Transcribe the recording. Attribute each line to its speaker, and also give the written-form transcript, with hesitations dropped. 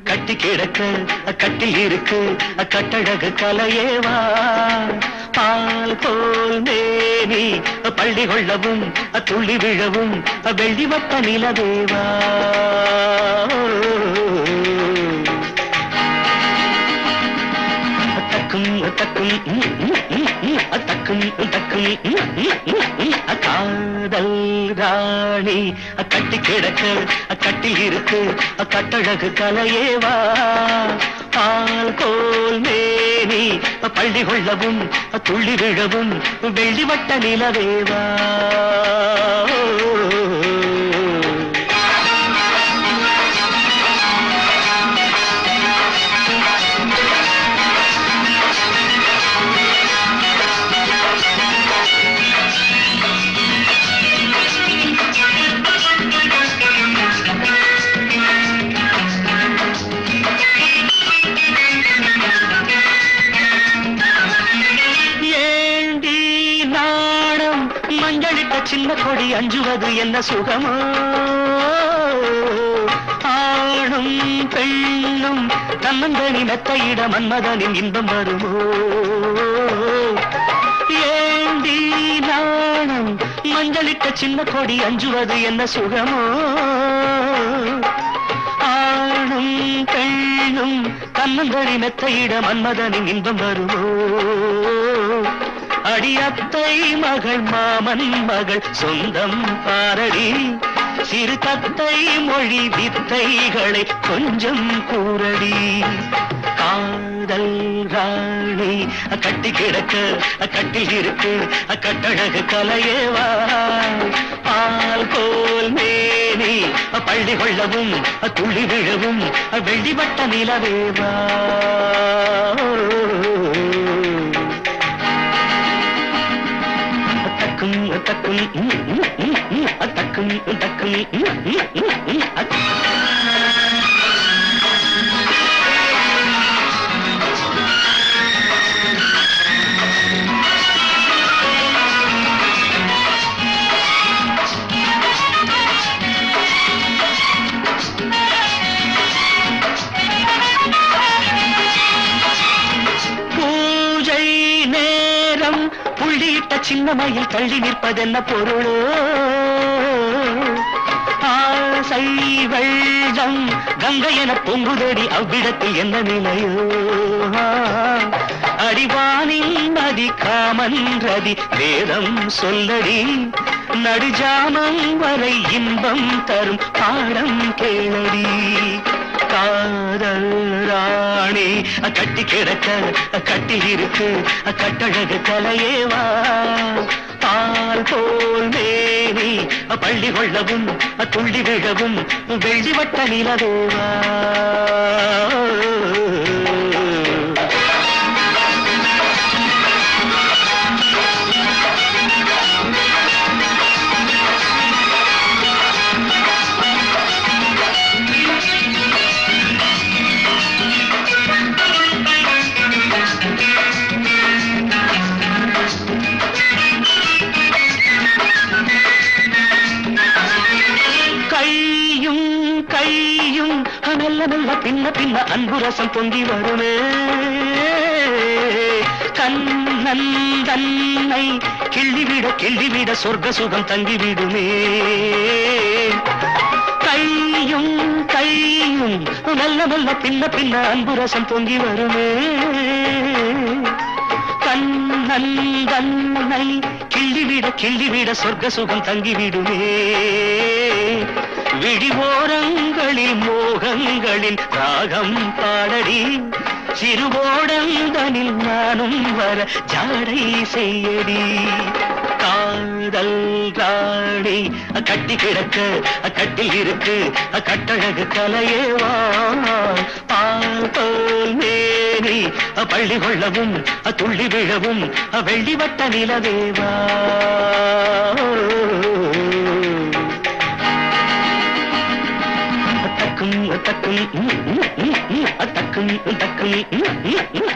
Speaker 1: கட்டி கிடக்க கட்டில் இருக்கு கட்டழகு கலையேவா பால் போல் மேனி பள்ளி கொள்ளவும் துள்ளி விழவும் வெள்ளி வட்ட நிலவேவா தக்கும் தக்கும் தக்கும் தக்கும் காதல் ராணி கட்டி கிடக்க கட்டில் இருக்கு கட்டழகு கலையேவா பால் போல் மேனி பள்ளி கொள்ளவும் துள்ளி விழவும் வெள்ளி வட்ட நிலவேவா சின்ன கொடி அஞ்சுவது என்ன சுகமோ ஆணும் பெண்ணும் தன்னந்தனி மெத்தையிட மன்மதனின் இன்பம் வருமோ ஏண்டி நாணம் மஞ்சளிட்ட சின்ன கொடி அஞ்சுவது என்ன சுகமோ ஆணும் பெண்ணும் தன்னந்தனி மெத்தையிட மன்மதனின் இன்பம் வருமோ அடியத்தை மகள் மாமன் மகள் சொந்தம் பாரடி சிறு தத்தை மொழி வித்தைகளை கொஞ்சம் கூறடி காதல் ராணி கட்டி கிடக்க கட்டில் இருக்கு கட்டழகு கலையேவா பால் போல் மேனி பள்ளி கொள்ளவும் துள்ளி விழவும் வெள்ளி வட்ட நிலவேவா தக்கும் தக்கும் தக்கும் பூஜை நேரம் புள்ளியிட்ட சின்னமையில் தள்ளி நிற்பதென்ன பொருளோ ஆசை வெள்ளம் கங்கை என பொங்குதடி அவ்விடத்தில் என்ன நிலையோ அடிவானின் நதி காமன் ரதி வேதம் சொல்லடி நடுஜாமம் வரை இன்பம் தரும் பாடம் கேளடி காதல் ராணி கட்டி கிடக்க கட்டில் இருக்கு கட்டழகு கலையேவா பால் போல் மேனி பள்ளி கொள்ளவும் துள்ளி விழவும் வெள்ளி வட்ட நிலவேவா நல்ல நல்ல பின்ன பின்ன அன்பு ரசம் பொங்கி வருமே கண்ணன் தன்னை கிள்ளிவிட சொர்க்க சுகம் தங்கிவிடுமே கையும் நல்ல நல்ல பின்ன பின்ன அன்பு ரசம் பொங்கி வருமே கண்ணன் தன்னை கிள்ளிவிட சொர்க்க சுகம் தங்கிவிடுமே விழிவோரங்களில் மோகங்களின் ராகம் பாடடி சிறுவோடந்தனில் நானும் வர ஜாடை செய்யடி காதல் ராணி கட்டி கிடக்க கட்டில் இருக்கு கட்டழகு கலையேவா பால் போல் பள்ளி கொள்ளவும் துள்ளி விழவும் வெள்ளி வட்ட நிலவேவா தக்கும் தக்கும் தக்கும் தக்கும்